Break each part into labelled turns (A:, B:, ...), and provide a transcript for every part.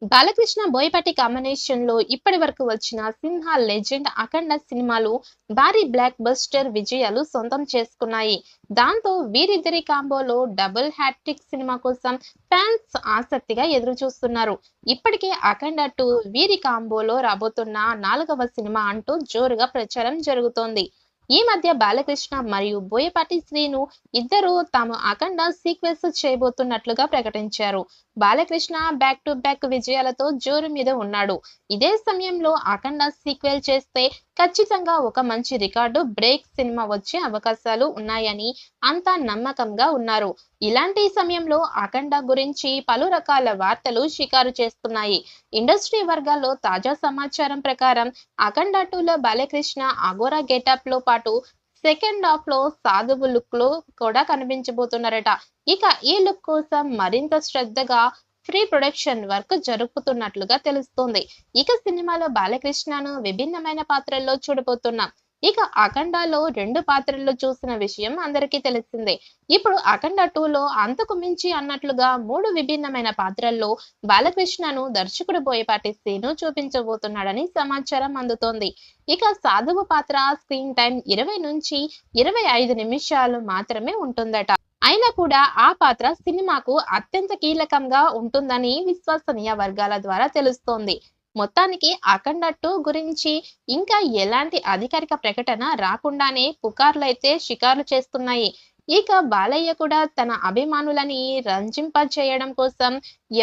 A: Balakrishna Boyapati combination లో ఇప్పటి వరకు వచ్చిన సింహ లెజెండ్ అఖండ సినిమాలు భారీ బ్లాక్ బస్టర్ విజయాలు సొంతం చేసుకున్నాయి. దాంతో వీరిద్దరి కాంబోలో డబుల్ హ్యాట్రిక్ సినిమా కోసం ఫ్యాన్స్ ఆసక్తిగా ఎదురు చూస్తున్నారు. ఇప్పటికే అఖండ 2 వీరి కాంబోలో రాబోతున్న 4వ సినిమా అంటూ జోరుగా ప్రచారం జరుగుతోంది. ఈ మధ్య బాలకృష్ణ మరియు బోయపాటి శ్రీను ఇద్దరూ తాము అఖండ సీక్వెల్స్ చేయబోతున్నట్లుగా ప్రకటించారు. బాలకృష్ణ బ్యాక్ టు బ్యాక్ విజయాలతో జోరు మీద ఉన్నాడు. ఇదే సమయంలో అఖండ సీక్వెల్ చేస్తే ఖచ్చితంగా ఒక మంచి రికార్డు బ్రేక్ సినిమా వచ్చే అవకాశాలు ఉన్నాయని అంతా నమ్మకంగా ఉన్నారు. ఇలాంటి సమయంలో అఖండ గురించి పలు రకాల వార్తలు షికారు చేస్తున్నాయి. ఇండస్ట్రీ వర్గాల్లో తాజా సమాచారం ప్రకారం అఖండ 2లో బాలకృష్ణ అఘోరా గెటప్ లో పాటు సెకండ్ హాఫ్ లో సాధువు లుక్ లో కూడా కనిపించబోతున్నారట. ఇక ఈ లుక్ కోసం మరింత శ్రద్ధగా ప్రీ ప్రొడక్షన్ వర్క్ జరుపుతున్నట్లుగా తెలుస్తోంది. ఇక సినిమాలో బాలకృష్ణను విభిన్నమైన పాత్రల్లో చూడబోతున్నాం. ఇక అఖండలో 2 పాత్రల్లో చూసిన విషయం అందరికీ తెలిసిందే. ఇప్పుడు అఖండ 2లో అంతకు మించి అన్నట్లుగా 3 విభిన్నమైన పాత్రల్లో బాలకృష్ణను దర్శకుడు బోయపాటి శ్రీను చూపించబోతున్నాడని సమాచారం అందుతోంది. ఇక సాధువు పాత్ర స్క్రీన్ టైం 20 నుంచి 25 నిమిషాలు మాత్రమే ఉంటుందట. అయినా కూడా ఆ పాత్ర సినిమాకు అత్యంత కీలకంగా ఉంటుందని విశ్వసనీయ వర్గాల ద్వారా తెలుస్తోంది. మొత్తానికి అఖండ 2 గురించి ఇంకా ఎలాంటి అధికారిక ప్రకటన రాకుండానే పుకార్లైతే షికార్లు చేస్తున్నాయి. ఇక బాలయ్య కూడా తన అభిమానులని రంజింపచేయడం కోసం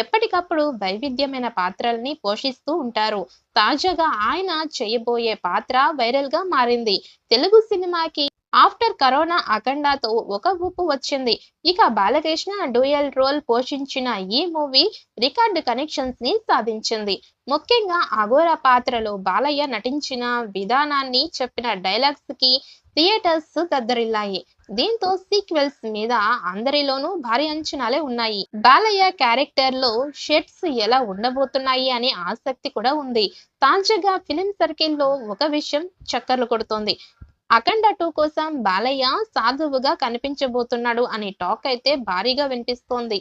A: ఎప్పటికప్పుడు వైవిధ్యమైన పాత్రల్ని పోషిస్తూ ఉంటారు. తాజాగా ఆయన చేయబోయే పాత్ర వైరల్ గా మారింది. తెలుగు సినిమాకి ఆఫ్టర్ కరోనా అఖండతో ఒక ఊపు వచ్చింది. ఇక బాలకృష్ణ డ్యూయల్ రోల్ పోషించిన ఈ మూవీ రికార్డు కలెక్షన్స్ ని సాధించింది. ముఖ్యంగా అఘోరా పాత్రలో బాలయ్య నటించిన విధానాన్ని చెప్పిన డైలాగ్స్ కి థియేటర్స్ దద్దరిల్లాయి. దీంతో సీక్వెల్స్ మీద అందరిలోనూ భారీ అంచనాలే ఉన్నాయి. బాలయ్య క్యారెక్టర్ లో షేడ్స్ ఎలా ఉండబోతున్నాయి అనే ఆసక్తి కూడా ఉంది. తాజాగా ఫిలిం సర్కిల్ లో ఒక విషయం చక్కర్లు కొడుతోంది. అఖండ 2 కోసం బాలయ్య సాధువుగా కనిపించబోతున్నాడు అనే టాక్ అయితే భారీగా వినిపిస్తోంది.